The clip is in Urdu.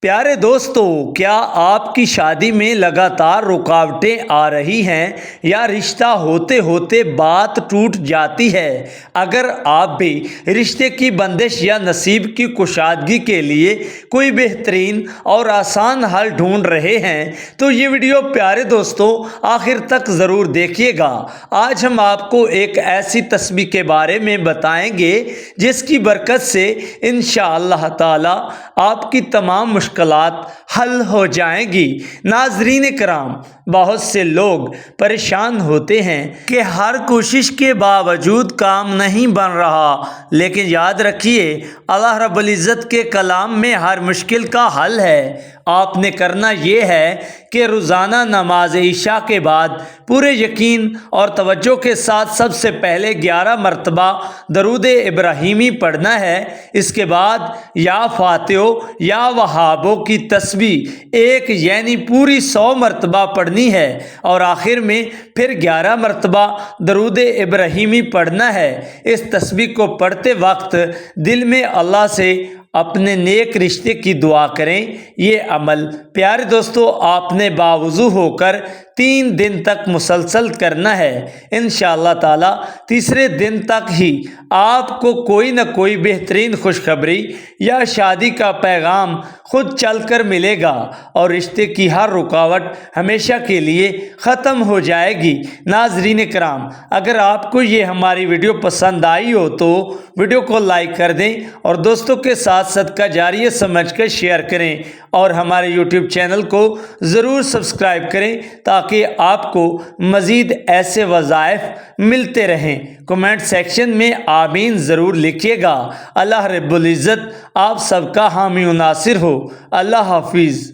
پیارے دوستو، کیا آپ کی شادی میں لگاتار رکاوٹیں آ رہی ہیں یا رشتہ ہوتے ہوتے بات ٹوٹ جاتی ہے؟ اگر آپ بھی رشتے کی بندش یا نصیب کی کشادگی کے لیے کوئی بہترین اور آسان حل ڈھونڈ رہے ہیں تو یہ ویڈیو پیارے دوستو آخر تک ضرور دیکھیے گا۔ آج ہم آپ کو ایک ایسی تسبیح کے بارے میں بتائیں گے جس کی برکت سے انشاءاللہ تعالی آپ کی تمام مشکلات حل ہو جائیں گی۔ ناظرین کرام، بہت سے لوگ پریشان ہوتے ہیں کہ ہر کوشش کے باوجود کام نہیں بن رہا، لیکن یاد رکھیے اللہ رب العزت کے کلام میں ہر مشکل کا حل ہے۔ آپ نے کرنا یہ ہے کہ روزانہ نماز عشاء کے بعد پورے یقین اور توجہ کے ساتھ سب سے پہلے 11 مرتبہ درود ابراہیمی پڑھنا ہے۔ اس کے بعد یا فاتحہ یا وہابوں کی تسبیح ایک یعنی پوری 100 مرتبہ پڑھنی ہے، اور آخر میں پھر 11 مرتبہ درود ابراہیمی پڑھنا ہے۔ اس تسبیح کو پڑھتے وقت دل میں اللہ سے اپنے نیک رشتے کی دعا کریں۔ یہ عمل پیارے دوستو آپ نے باوضو ہو کر 3 دن تک مسلسل کرنا ہے۔ انشاءاللہ تعالی تیسرے دن تک ہی آپ کو کوئی نہ کوئی بہترین خوشخبری یا شادی کا پیغام خود چل کر ملے گا، اور رشتے کی ہر رکاوٹ ہمیشہ کے لیے ختم ہو جائے گی۔ ناظرین کرام، اگر آپ کو یہ ہماری ویڈیو پسند آئی ہو تو ویڈیو کو لائک کر دیں اور دوستوں کے ساتھ صدقہ جاریہ سمجھ کر شیئر کریں، اور ہمارے یوٹیوب چینل کو ضرور سبسکرائب کریں تاکہ آپ کو مزید ایسے وظائف ملتے رہیں۔ کمنٹ سیکشن میں آمین ضرور لکھیے گا۔ اللہ رب العزت آپ سب کا حامی و ناصر ہو۔ اللہ حافظ۔